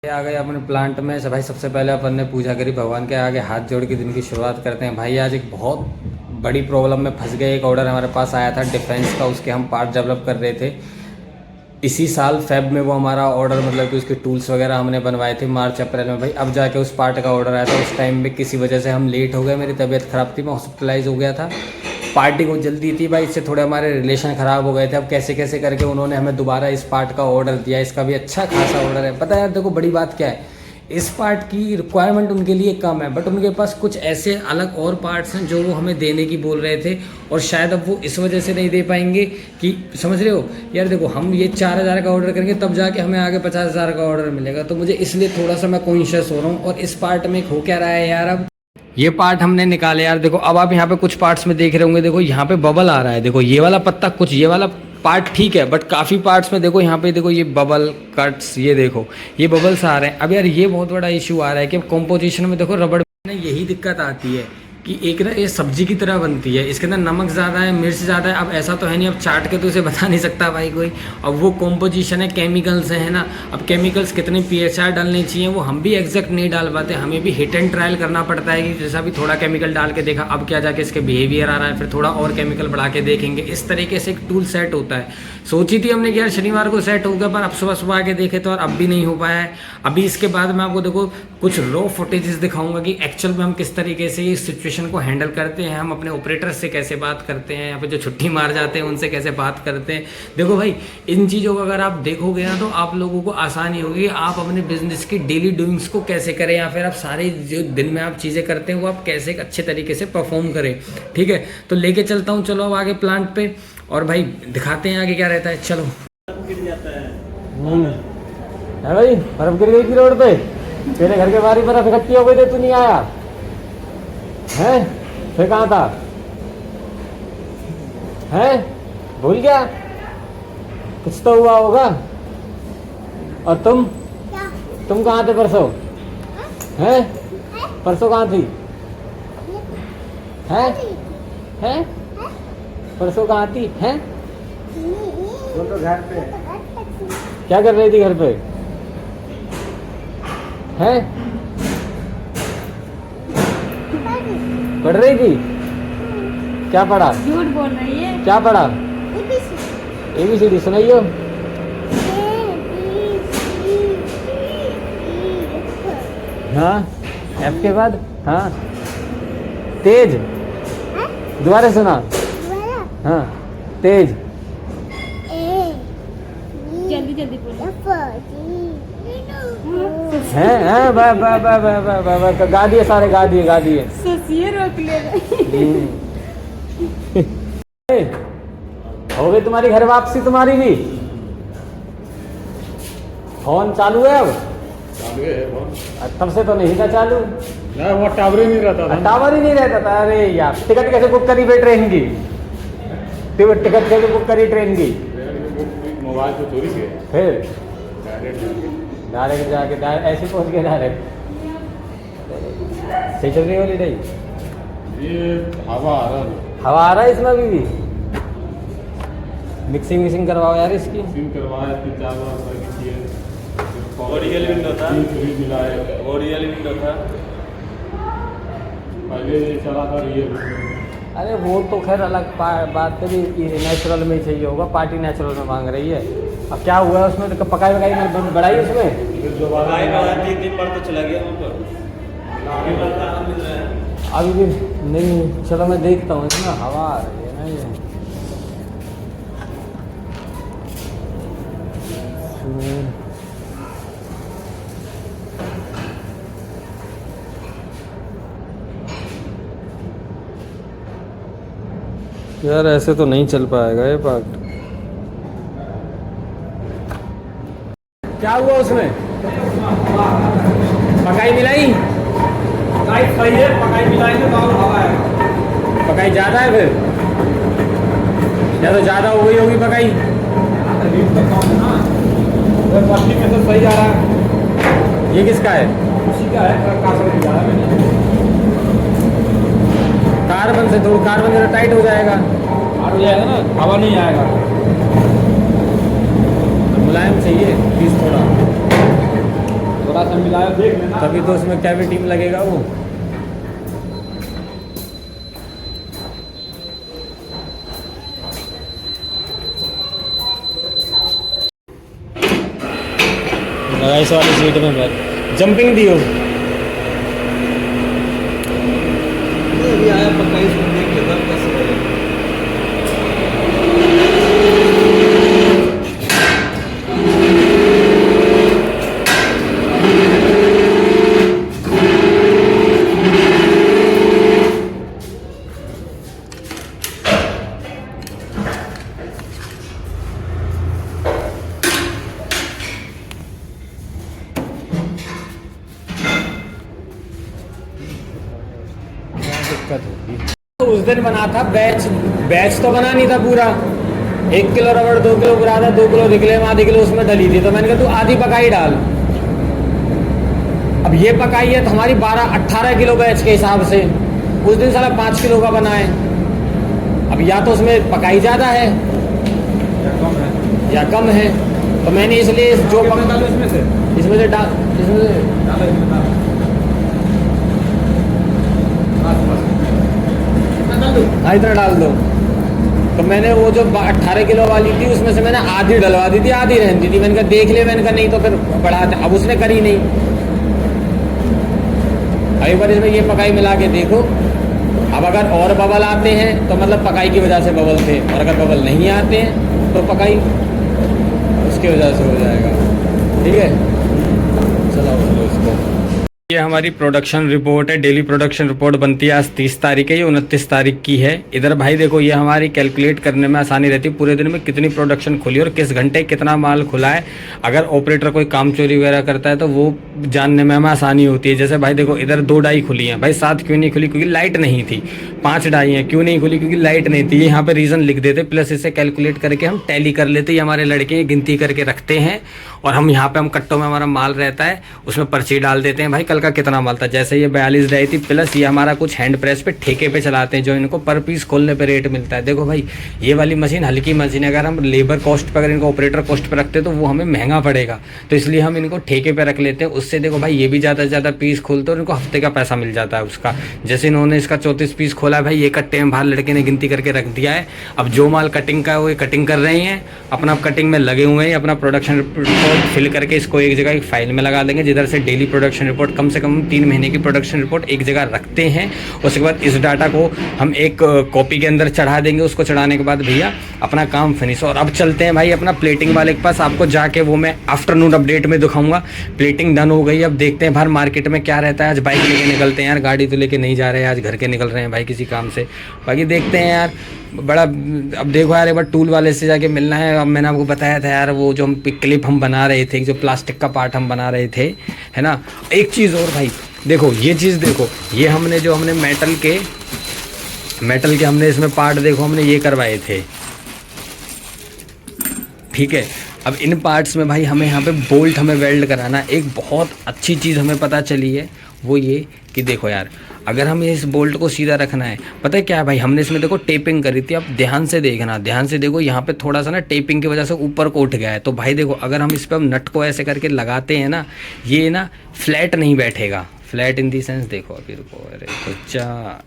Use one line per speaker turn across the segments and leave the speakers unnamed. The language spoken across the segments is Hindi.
आ गए अपने प्लांट में। भाई सबसे पहले अपन ने पूजा करी, भगवान के आगे हाथ जोड़ के दिन की शुरुआत करते हैं। भाई आज एक बहुत बड़ी प्रॉब्लम में फंस गए। एक ऑर्डर हमारे पास आया था डिफेंस का, उसके हम पार्ट डेवलप कर रहे थे। इसी साल फेब में वो हमारा ऑर्डर, मतलब कि उसके टूल्स वगैरह हमने बनवाए थे मार्च अप्रैल में। भाई अब जाके उस पार्ट का ऑर्डर आया था। उस टाइम में किसी वजह से हम लेट हो गए, मेरी तबीयत ख़राब थी, मैं हॉस्पिटलाइज हो गया था। पार्टी को जल्दी थी भाई, इससे थोड़े हमारे रिलेशन ख़राब हो गए थे। अब कैसे कैसे करके उन्होंने हमें दोबारा इस पार्ट का ऑर्डर दिया। इसका भी अच्छा खासा ऑर्डर है। पता है यार, देखो बड़ी बात क्या है, इस पार्ट की रिक्वायरमेंट उनके लिए कम है, बट उनके पास कुछ ऐसे अलग और पार्ट्स हैं जो वो हमें देने की बोल रहे थे। और शायद अब वो इस वजह से नहीं दे पाएंगे कि, समझ रहे हो यार। देखो हम ये 4,000 का ऑर्डर करेंगे तब जाके हमें आगे 50,000 का ऑर्डर मिलेगा। तो मुझे इसलिए थोड़ा सा मैं कॉन्शियस हो रहा हूँ। और इस पार्ट में हो क्या रहा है यार, अब ये पार्ट हमने निकाले यार। देखो अब आप यहाँ पे कुछ पार्ट्स में देख रहे होंगे, देखो यहाँ पे बबल आ रहा है। देखो ये वाला पत्ता, कुछ ये वाला पार्ट ठीक है, बट काफ़ी पार्ट्स में देखो यहाँ पे, देखो ये बबल कट्स, ये देखो ये बबल्स आ रहे हैं। अब यार ये बहुत बड़ा इशू आ रहा है कि कॉम्पोजिशन में देखो रबड़ में यही दिक्कत आती है कि एक ना ये सब्जी की तरह बनती है, इसके अंदर नमक ज़्यादा है, मिर्च ज़्यादा है। अब ऐसा तो है नहीं, अब चाट के तो उसे बता नहीं सकता भाई कोई। अब वो कॉम्पोजिशन है, केमिकल्स है ना। अब केमिकल्स कितने पीएचआर डालने चाहिए वो हम भी एग्जैक्ट नहीं डाल पाते। हमें भी हिट एंड ट्रायल करना पड़ता है कि जैसा भी थोड़ा केमिकल डाल के देखा, अब क्या जाके इसके बिहेवियर आ रहा है, फिर थोड़ा और केमिकल बढ़ा के देखेंगे। इस तरीके से एक टूल सेट होता है। सोची थी हमने कि यार शनिवार को सेट होगा, पर अब सुबह सुबह आके देखे तो और अब भी नहीं हो पाया है। अभी इसके बाद मैं आपको देखो कुछ रॉ फुटेजेस दिखाऊंगा कि एक्चुअल में हम किस तरीके से इस सिचुएशन को हैंडल करते हैं। हम अपने ऑपरेटर से कैसे बात करते हैं, यहाँ पे जो छुट्टी मार जाते हैं उनसे कैसे बात करते हैं। देखो भाई इन चीज़ों को अगर आप देखोगे ना तो आप लोगों को आसानी होगी। आप अपने बिजनेस की डेली डूइंग्स को कैसे करें, या फिर आप सारे जो दिन में आप चीज़ें करते हैं वो आप कैसे एक अच्छे तरीके से परफॉर्म करें। ठीक है, तो लेके चलता हूँ, चलो अब आगे प्लांट पे और भाई दिखाते हैं आगे क्या रहता है। चलो
गिर जाता है।
है भाई, बर्फ गिर गई थी रोड पे, तेरे घर के बाहर ही बर्फ इकट्ठी हो गई थी, तू नहीं आया है? फिर कहाँ था है? भूल गया? कुछ तो हुआ होगा। और तुम कहाँ थे परसों? हैं? परसों कहाँ थी? हैं? परसों कहाँ थी? हैं?
वो तो घर पे।
क्या कर रही थी घर पे? हैं? पढ़ रही थी? क्या पढ़ा?
झूठ बोल रही है।
क्या पढ़ा? ABCD सुनाइयो। हाँ, F के बाद हाँ तेज, दोबारा सुना। हाँ तेज,
जल्दी जल्दी बोलो।
है गा दिए सारे, गा दिए।
सोचिए रोक ले रही।
हो गई तुम्हारी घर वापसी, तुम्हारी भी? फोन चालू है अब?
चालू है फोन।
तब से तो नहीं था चालू।
ना वो टावर ही नहीं रहता था।
टावर ही नहीं रहता था। अरे यार टिकट कैसे बुक करी फिर ट्रेन की? टिकट कैसे बुक करी ट्रेन की?
मोबाइल तो चोरी गए।
फिर
डायरेक्ट
डायरेक्ट जाके ऐसे पहुंच गए डायरेक्ट। सही चल रही होली नहीं?
ये हवा आ रहा है।
हवा आ रहा है इसमें अभी भी? मिक्सिंग करवाओ यार इसकी।
सिम करवाया 3-4 बार सर्विस किए।
वो रियल विंडो था।
फ्री मिलाए।
वो रियल विंडो था।
पहले ये चला था रियल।
अरे वो तो खैर अलग बात है, भी नेचुरल में ही चाहिए होगा। पार्टी नेचुरल में मांग रही है। अब क्या हुआ है उसमें? तो पकाई वकाई में बढ़ाई उसमें?
फिर दोबारा
3 बार तो चला गया वहाँ पर।
अभी भी नहीं। चलो मैं देखता हूँ, इसमें हवा आ रही है ना ये। यार ऐसे तो नहीं चल पाएगा ये पार्ट। क्या हुआ उसमें? पकाई मिलाई?
पकाई सही है, पकाई मिलाई तो और हवा है।
पकाई ज़्यादा है फिर? या तो ज़्यादा हो गई होगी पकाई।
पट्टी में तो सही आ रहा है।
ये किसका है?
उसी का है, कासर जा रहा है।
कार्बन से थोड़ा, कार्बन जरा टाइट हो जाएगा।
हो जाएगा ना, हवा नहीं आएगा।
मुलायम चाहिए पीस थोड़ा।
थोड़ा सा मिलाया देख लेना।
तभी तो उसमें कैविटी में लगेगा वो। इस वाली सीट में बैठ जंपिंग दियो।
अभी आया पक्का इसको देख लेता हूं कैसे करेगा।
दिक्कत होगी। तो उस दिन बना था बैच तो बना नहीं था पूरा। 1 किलो रबड़ 2 किलो बुरा था, 2 किलो निकले में आधी किलो उसमें डली थी। तो मैंने कहा तू आधी पकाई डाल। अब ये पकाई है तो हमारी 12-18 किलो बैच के हिसाब से। उस दिन साला 5 किलो का बना है। अब या तो उसमें पकाई ज़्यादा है या कम है। तो मैंने इसलिए जो
इसमें से
इसमें से डाल हाँ इतना डाल दो। तो मैंने वो जो 18 किलो वाली थी उसमें से मैंने आधी डलवा दी थी, आधी रहती थी। मैंने कहा देख ले, मैंने कहा नहीं तो फिर बढ़ाते। अब उसने करी नहीं। एक बार इसमें ये पकाई मिला के देखो। अब अगर और बबल आते हैं तो मतलब पकाई की वजह से बबल थे, और अगर बबल नहीं आते हैं तो पकाई उसकी वजह से हो जाएगा। ठीक है, चलो इसको। ये हमारी प्रोडक्शन रिपोर्ट है। डेली प्रोडक्शन रिपोर्ट बनती है। आज 30 तारीख है, ये 29 तारीख की है। इधर भाई देखो, ये हमारी कैलकुलेट करने में आसानी रहती है। पूरे दिन में कितनी प्रोडक्शन खुली और किस घंटे कितना माल खुला है। अगर ऑपरेटर कोई काम चोरी वगैरह करता है तो वो जानने में हमें आसानी होती है। जैसे भाई देखो, इधर 2 डाई खुली हैं। भाई 7 क्यों नहीं खुली? क्योंकि लाइट नहीं थी। 5 डाई हैं, क्यों नहीं खुली? क्योंकि लाइट नहीं थी। यहाँ पे रीज़न लिख देते, प्लस इसे कैलकुलेट करके हम टैली कर लेते। ये हमारे लड़के गिनती करके रखते हैं और हम यहाँ पे हम कट्टों में हमारा माल रहता है, उसमें पर्ची डाल देते हैं भाई कल का कितना माल था। जैसे ये 42 डाई थी, प्लस ये हमारा कुछ हैंड प्रेस पे ठेके पे चलाते हैं, जो इनको पर पीस खोलने पे रेट मिलता है। देखो भाई, ये वाली मशीन हल्की मशीन है। अगर हम लेबर कॉस्ट पर, अगर इनको ऑपरेटर कॉस्ट पर रखते तो वो हमें महंगा पड़ेगा। तो इसलिए हम इनको ठेके पे रख लेते हैं। उससे देखो भाई, ये भी ज़्यादा से ज़्यादा पीस खोलते हैं और इनको हफ्ते का पैसा मिल जाता है उसका। जैसे इन्होंने इसका 34 पीस खोला है भाई, ये कट्टे में बाहर लड़के ने गिनती करके रख दिया है। अब जो माल कटिंग का है वो ये कटिंग कर रहे हैं, अपना कटिंग में लगे हुए हैं। अपना प्रोडक्शन रिपोर्ट फिल करके इसको एक जगह एक फाइल में लगा देंगे, जिधर से डेली प्रोडक्शन रिपोर्ट, कम से कम 3 महीने की प्रोडक्शन रिपोर्ट एक जगह रखते हैं। उसके बाद इस डाटा को हम एक कॉपी के अंदर चढ़ा देंगे। उसको चढ़ाने के बाद भैया अपना काम फिनिश। और अब चलते हैं भाई अपना प्लेटिंग वाले के पास। आपको जाके वो मैं आफ्टरनून अपडेट में दिखाऊंगा। प्लेटिंग डन हो गई। अब देखते हैं बाहर मार्केट में क्या रहता है। आज बाइक लेके निकलते हैं यार, गाड़ी तो लेके नहीं जा रहे हैं, आज घर के निकल रहे हैं भाई किसी काम से। बाकी देखते हैं यार बड़ा। अब देखो यार, एक बार टूल वाले से जाके मिलना है। अब मैंने आपको बताया था यार, वो जो हम क्लिप हम बना रहे थे, जो प्लास्टिक का पार्ट हम बना रहे थे, है ना। एक चीज़ और भाई देखो, ये चीज़ देखो, ये हमने मेटल के हमने इसमें पार्ट देखो हमने ये करवाए थे। ठीक है, अब इन पार्ट्स में भाई हमें यहाँ पे बोल्ट हमें वेल्ड कराना। एक बहुत अच्छी चीज़ हमें पता चली है, वो ये कि देखो यार, अगर हमें इस बोल्ट को सीधा रखना है, पता है क्या है भाई, हमने इसमें देखो टेपिंग करी थी। आप ध्यान से देखना, ध्यान से देखो, यहाँ पे थोड़ा सा ना टेपिंग की वजह से ऊपर को उठ गया है। तो भाई देखो, अगर हम इस पर नट को ऐसे करके लगाते हैं ना, ये ना फ्लैट नहीं बैठेगा। फ्लैट इन दी सेंस देखो, अभी रुको, अरे अच्छा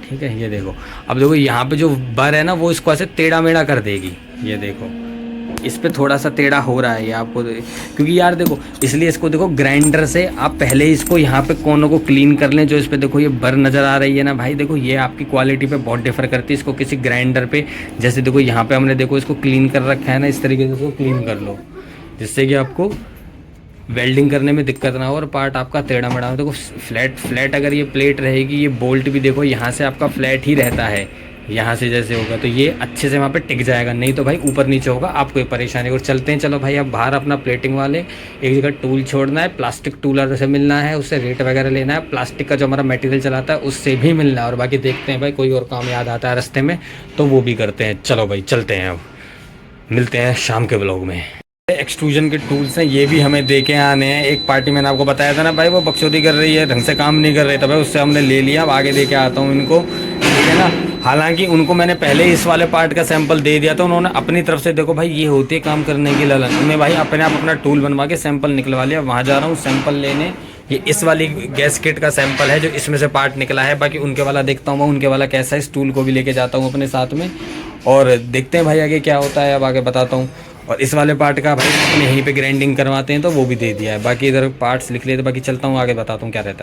ठीक है, ये देखो। अब देखो यहाँ पे जो बर है ना, वो इसको ऐसे टेढ़ा मेढ़ा कर देगी। ये देखो, इस पे थोड़ा सा टेढ़ा हो रहा है ये आपको, क्योंकि यार देखो, इसलिए इसको देखो ग्राइंडर से आप पहले इसको यहाँ पे कोनों को क्लीन कर लें। जो इस पे देखो ये बर नज़र आ रही है ना भाई, देखो ये आपकी क्वालिटी पे बहुत डिफर करती है। इसको किसी ग्राइंडर पे, जैसे देखो यहाँ पे हमने देखो इसको क्लीन कर रखा है ना, इस तरीके से इसको क्लीन कर लो, जिससे कि आपको वेल्डिंग करने में दिक्कत ना हो और पार्ट आपका टेढ़ा मेढ़ा हो। देखो फ्लैट अगर ये प्लेट रहेगी, ये बोल्ट भी देखो यहाँ से आपका फ्लैट ही रहता है, यहाँ से जैसे होगा तो ये अच्छे से वहाँ पे टिक जाएगा। नहीं तो भाई ऊपर नीचे होगा, आपको ये परेशानी। और चलते हैं, चलो भाई अब बाहर अपना प्लेटिंग वाले एक जगह टूल छोड़ना है, प्लास्टिक टूलर से मिलना है, उससे रेट वगैरह लेना है, प्लास्टिक का जो हमारा मटेरियल चलाता है उससे भी मिलना है। और बाकी देखते हैं भाई, कोई और काम याद आता है रास्ते में तो वो भी करते हैं। चलो भाई चलते हैं, अब मिलते हैं शाम के ब्लॉग में। एक्सट्रूजन के टूल्स हैं, ये भी हमें दे के आने हैं। एक पार्टी मैंने आपको बताया था ना भाई, वो बकचोदी कर रही है, ढंग से काम नहीं कर रही था भाई, उससे हमने ले लिया। अब आगे दे के आता हूँ इनको, ठीक है ना। हालांकि उनको मैंने पहले इस वाले पार्ट का सैंपल दे दिया था, उन्होंने अपनी तरफ से देखो भाई ये होती है काम करने की ललन, उन्होंने भाई अपने आप अपना टूल बनवा के सैंपल निकलवा लिया। वहाँ जा रहा हूँ सैंपल लेने, ये इस वाली गैस किट का सैंपल है जो इसमें से पार्ट निकला है। बाकी उनके वाला देखता हूँ मैं उनके वाला कैसा है, इस टूल को भी लेके जाता हूँ अपने साथ में और देखते हैं भाई आगे क्या होता है, अब आगे बताता हूँ। और इस वाले पार्ट का भाई अपने यहीं पे ग्राइंडिंग करवाते हैं तो वो भी दे दिया है। बाकी इधर पार्ट्स लिख लिए, तो बाकी चलता हूँ आगे बताता हूँ क्या रहता है।